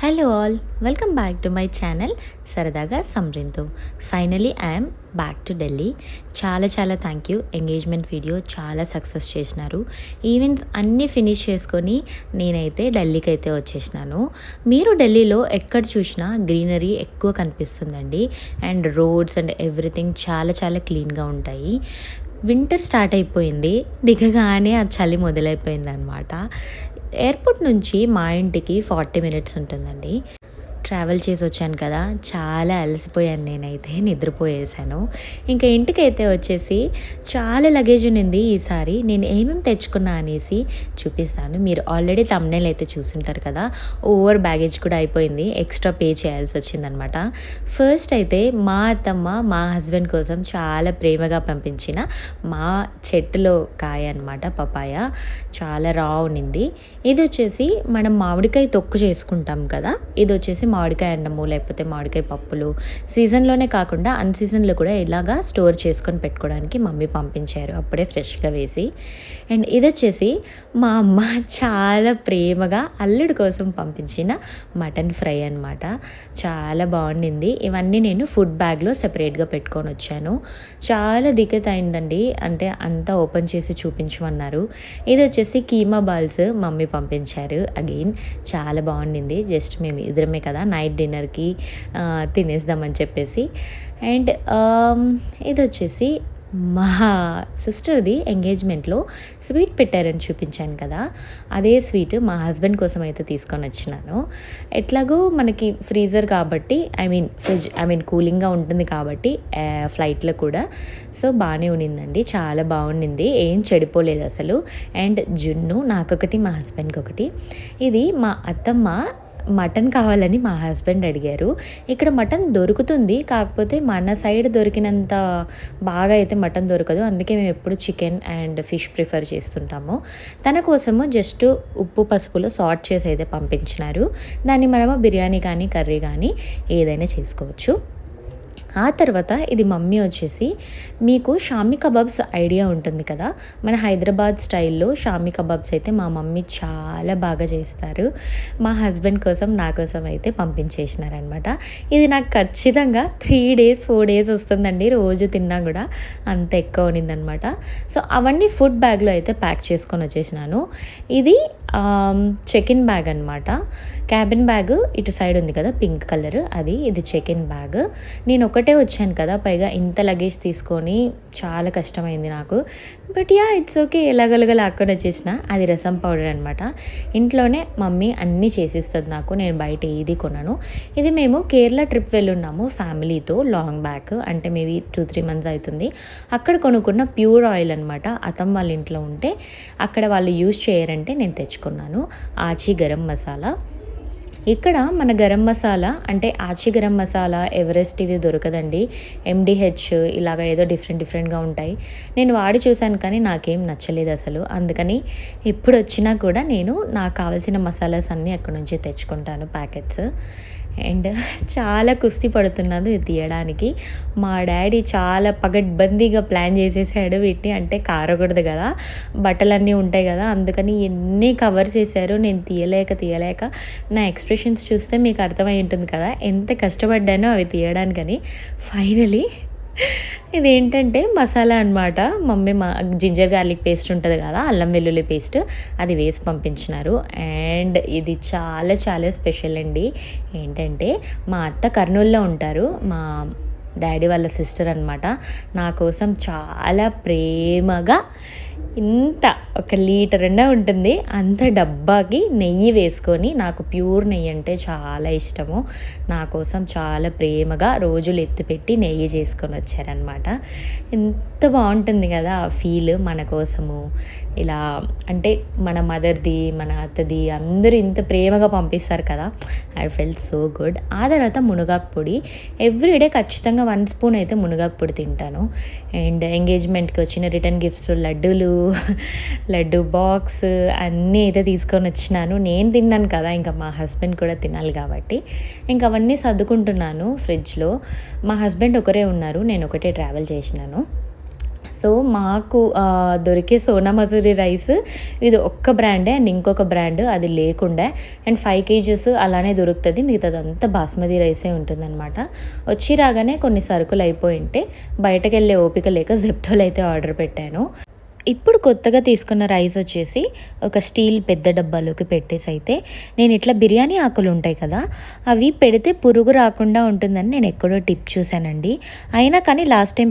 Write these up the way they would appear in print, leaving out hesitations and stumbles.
Hello all, welcome back to my channel సరదాగా సంప్రీన్తో. Finally I'm back to Delhi. చాలా thank you. Engagement video చాలా success చేసినారు. Events అన్నీ ఫినిష్ చేసుకొని నేనైతే ఢిల్లీకి అయితే వచ్చేసినాను. మీరు ఢిల్లీలో ఎక్కడ చూసినా గ్రీనరీ ఎక్కువ కనిపిస్తుందండి. అండ్ రోడ్స్ అండ్ ఎవ్రీథింగ్ చాలా క్లీన్గా ఉంటాయి. వింటర్ స్టార్ట్ అయిపోయింది, దిగగానే ఆ చలి మొదలైపోయింది అనమాట. ఎయిర్పోర్ట్ నుంచి మా ఇంటికి 40 మినిట్స్ ఉంటుందండి. ట్రావెల్ చేసి వచ్చాను కదా, చాలా అలసిపోయాను, నేనైతే నిద్రపోయేసాను. ఇంకా ఇంటికైతే వచ్చేసి చాలా లగేజ్ ఉన్నింది. ఈసారి నేను ఏమేమి తెచ్చుకున్నా అనేసి చూపిస్తాను. మీరు ఆల్రెడీ థంబ్నెయిల్ అయితే చూసుంటారు కదా. ఓవర్ బ్యాగేజ్ కూడా అయిపోయింది, ఎక్స్ట్రా పే చేయాల్సి వచ్చిందనమాట. ఫస్ట్ అయితే మా అత్తమ్మ మా హస్బెండ్ కోసం చాలా ప్రేమగా పంపించిన మా చెట్టులో కాయ అనమాట, పపాయ. చాలా రా ఉన్నింది. ఇది వచ్చేసి మనం మామిడికాయ తొక్కు చేసుకుంటాం కదా, ఇది వచ్చేసి మామిడికాయ అన్నము లేకపోతే మామిడికాయ పప్పులు సీజన్లోనే కాకుండా అన్సీజన్లో కూడా ఇలాగా స్టోర్ చేసుకొని పెట్టుకోవడానికి మమ్మీ పంపించారు, అప్పుడే ఫ్రెష్గా వేసి. అండ్ ఇది వచ్చేసి మా అమ్మ చాలా ప్రేమగా అల్లుడి కోసం పంపించిన మటన్ ఫ్రై అనమాట. చాలా బాగుండింది. ఇవన్నీ నేను ఫుడ్ బ్యాగ్లో సెపరేట్గా పెట్టుకొని వచ్చాను. చాలా దిక్కత్ అయిందండి, అంటే అంతా ఓపెన్ చేసి చూపించమన్నారు. ఇది వచ్చేసి కీమా బాల్స్ మమ్మీ పంపించారు. అగైన్ చాలా బాగుండింది. జస్ట్ మేము ఇద్దరమే కదా, నైట్ డిన్నర్కి తినేద్దామని చెప్పేసి. అండ్ ఇది వచ్చేసి మా సిస్టర్ది ఎంగేజ్మెంట్లో స్వీట్ పెట్టారని చూపించాను కదా, అదే స్వీట్ మా హస్బెండ్ కోసం అయితే తీసుకొని వచ్చినాను. ఎట్లాగో మనకి ఫ్రీజర్ కాబట్టి, ఫ్రిడ్జ్ కూలింగ్గా ఉంటుంది కాబట్టి ఫ్లైట్లో కూడా. సో బాగానే ఉన్నిందండి, చాలా బాగుండింది, ఏం చెడిపోలేదు అసలు. అండ్ జున్ను నాకొకటి మా హస్బెండ్కి ఒకటి. ఇది మా అత్తమ్మ మటన్ కావాలని మా హస్బెండ్ అడిగారు. ఇక్కడ మటన్ దొరుకుతుంది, కాకపోతే మన సైడ్ దొరికినంత బాగా అయితే మటన్ దొరకదు. అందుకే మేము ఎప్పుడు చికెన్ అండ్ ఫిష్ ప్రిఫర్ చేస్తుంటాము. తన కోసము జస్ట్ ఉప్పు పసుపులో సార్ట్ చేసి అయితే పంపించినారు. దాన్ని మనము బిర్యానీ కానీ కర్రీ కానీ ఏదైనా చేసుకోవచ్చు. ఆ తర్వాత ఇది మమ్మీ వచ్చేసి, మీకు షామీ కబాబ్స్ ఐడియా ఉంటుంది కదా, మన హైదరాబాద్ స్టైల్లో షామీ కబాబ్స్ అయితే మా మమ్మీ చాలా బాగా చేస్తారు. మా హస్బెండ్ కోసం నా కోసం అయితే పంపించేసినారనమాట. ఇది నాకు ఖచ్చితంగా 3 days 4 days వస్తుందండి, రోజు తిన్నా కూడా అంత ఎక్కువ ఉన్నిందనమాట. సో అవన్నీ ఫుడ్ బ్యాగ్లో అయితే ప్యాక్ చేసుకొని వచ్చేసినాను. ఇది చెక్-ఇన్ బ్యాగ్ అనమాట. క్యాబిన్ బ్యాగ్ ఇటు సైడ్ ఉంది కదా పింక్ కలర్, అది. ఇది చెక్-ఇన్ బ్యాగ్. నేను ఒకటే వచ్చాను కదా, పైగా ఇంత లగేజ్ తీసుకొని చాలా కష్టమైంది నాకు. బట్ ఇట్స్ ఓకే, ఎలాగలగా లాక్కొని వచ్చేసిన. అది రసం పౌడర్ అనమాట. ఇంట్లోనే మమ్మీ అన్నీ చేసిస్తుంది నాకు, నేను బయట ఏది కొనను. ఇది మేము కేరళ ట్రిప్ వెళ్ళున్నాము ఫ్యామిలీతో లాంగ్ బ్యాక్, అంటే మేబీ 2-3 months అవుతుంది. అక్కడ కొనుక్కున్న ప్యూర్ ఆయిల్ అనమాట. అత్తమ్మ వాళ్ళ ఇంట్లో ఉంటే అక్కడ వాళ్ళు యూజ్ చేయరంటే నేను తెచ్చుకున్నాను. ఆచి గరం మసాలా. ఇక్కడ మన గరం మసాలా అంటే ఆచి గరం మసాలా, ఎవరెస్ట్ ఇవి దొరకదండి. MDH ఇలాగ ఏదో డిఫరెంట్గా ఉంటాయి. నేను వాడి చూశాను కానీ నాకేం నచ్చలేదు అసలు. అందుకని ఎప్పుడు వచ్చినా కూడా నేను నాకు కావాల్సిన మసాలాస్ అన్నీ అక్కడ నుంచి తెచ్చుకుంటాను, ప్యాకెట్స్. అండ్ చాలా కుస్తీ పడుతున్నాను ఇది తీయడానికి. మా డాడీ చాలా పగడ్బందీగా ప్లాన్ చేసేసాడు వీటిని, అంటే కారకూడదు కదా, బట్టలన్నీ ఉంటాయి కదా, అందుకని ఎన్ని కవర్స్ వేసారో నేను తీయలేక నా ఎక్స్ప్రెషన్స్ చూస్తే మీకు అర్థమై ఉంటుంది కదా ఎంత కష్టపడ్డానో అవి తీయడానికని. ఫైనలీ ఇదేంటంటే మసాలా అనమాట. మమ్మీ జింజర్ గార్లిక్ పేస్ట్ ఉంటుంది కదా, అల్లం వెల్లుల్లి పేస్ట్, అది వేసి పంపించినారు. అండ్ ఇది చాలా స్పెషల్ అండి. ఏంటంటే మా అత్త కర్నూలులో ఉంటారు, మా డాడీ వాళ్ళ సిస్టర్ అనమాట. నా కోసం చాలా ప్రేమగా ఇంత 1 లీటర్ ఉంటుంది అంత డబ్బాకి నెయ్యి వేసుకొని, నాకు ప్యూర్ నెయ్యి అంటే చాలా ఇష్టము, నా కోసం చాలా ప్రేమగా రోజులు ఎత్తిపెట్టి నెయ్యి చేసుకొని వచ్చారనమాట. ఎంత బాగుంటుంది కదా ఆ ఫీల్, మన కోసము ఇలా, అంటే మన మదర్ది మన అత్తది అందరూ ఇంత ప్రేమగా పంపిస్తారు కదా. I felt so good. ఆ తర్వాత మునగాకు పొడి, ఎవ్రీడే ఖచ్చితంగా 1 స్పూన్ అయితే మునగాకు పొడి తింటాను. అండ్ ఎంగేజ్మెంట్కి వచ్చిన రిటర్న్ గిఫ్ట్స్, లడ్డు బాక్స్ అన్నీ అయితే తీసుకొని వచ్చినాను. నేను తిన్నాను కదా, ఇంకా మా హస్బెండ్ కూడా తినాలి కాబట్టి ఇంకా అవన్నీ సర్దుకుంటున్నాను ఫ్రిడ్జ్లో. మా హస్బెండ్ ఒకరే ఉన్నారు, నేను ఒకటే ట్రావెల్ చేసినాను. సో మాకు దొరికే సోనా మసూరి రైస్ ఇది ఒక్క బ్రాండే అండ్ ఇంకొక బ్రాండ్ అది లేకుండా అండ్ 5 కేజెస్ అలానే దొరుకుతుంది. మిగతాదంతా బాస్మతి రైసే ఉంటుందన్నమాట. వచ్చి రాగానే కొన్ని సరుకులు అయిపోయి ఉంటే బయటకు వెళ్ళే ఓపిక లేక జెప్టోలో అయితే ఆర్డర్ పెట్టాను. ఇప్పుడు కొత్తగా తీసుకున్న రైస్ వచ్చేసి ఒక స్టీల్ పెద్ద డబ్బాలోకి పెట్టేసి అయితే నేను ఇట్లా బిర్యానీ ఆకులు ఉంటాయి కదా, అవి పెడితే పురుగు రాకుండా ఉంటుందని నేను ఎక్కడో టిప్ చూశానండి. అయినా కానీ లాస్ట్ టైం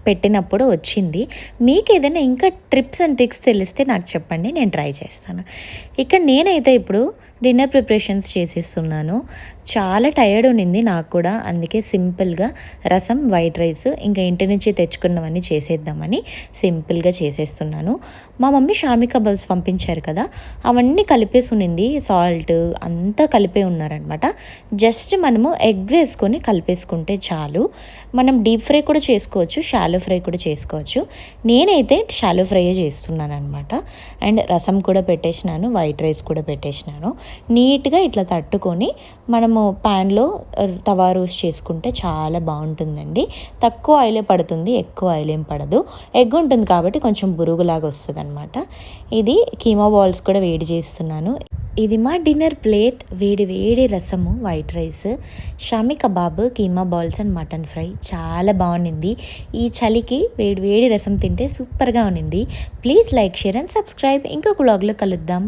పెట్టినప్పుడు వచ్చింది. మీకు ఏదైనా ఇంకా ట్రిప్స్ అండ్ ట్రిక్స్ తెలిస్తే నాకు చెప్పండి, నేను ట్రై చేస్తాను. ఇక్కడ నేనైతే ఇప్పుడు డిన్నర్ ప్రిపరేషన్స్ చేసేస్తున్నాను. చాలా టైర్డ్ ఉండింది నాకు కూడా, అందుకే సింపుల్గా రసం, వైట్ రైస్ ఇంకా ఇంటి నుంచి తెచ్చుకున్నవన్నీ చేసేద్దామని సింపుల్గా చేసేస్తున్నాను. మా మమ్మీ షామీ కబాబ్స్ పంపించారు కదా, అవన్నీ కలిపేసి ఉన్నింది, సాల్ట్ అంతా కలిపే ఉన్నారనమాట. జస్ట్ మనము ఎగ్ వేసుకొని కలిపేసుకుంటే చాలు. మనం డీప్ ఫ్రై కూడా చేసుకోవచ్చు, షాలో ఫ్రై కూడా చేసుకోవచ్చు. నేనైతే షాలో ఫ్రైయే చేస్తున్నాను అనమాట. అండ్ రసం కూడా పెట్టేసినాను, వైట్ రైస్ కూడా పెట్టేసినాను. నీట్గా ఇట్లా తట్టుకొని మనము ప్యాన్లో తవా రోస్ట్ చేసుకుంటే చాలా బాగుంటుందండి. తక్కువ ఆయిలే పడుతుంది, ఎక్కువ ఆయిల్ ఏం పడదు. ఎగ్ ఉంటుంది కాబట్టి కొంచెం బురుగులాగా వస్తుంది అనమాట. ఇది కీమా బాల్స్ కూడా వేడి చేస్తున్నాను. ఇది మా డిన్నర్ ప్లేట్. వేడి వేడి రసము, white rice, shami kebab, keema balls and mutton fry చాలా బాగుండింది. ఈ చలికి వేడి వేడి రసం తింటే సూపర్గా ఉండింది. Please like, share and subscribe. ఇంకొక వ్లాగ్లో కలుద్దాం.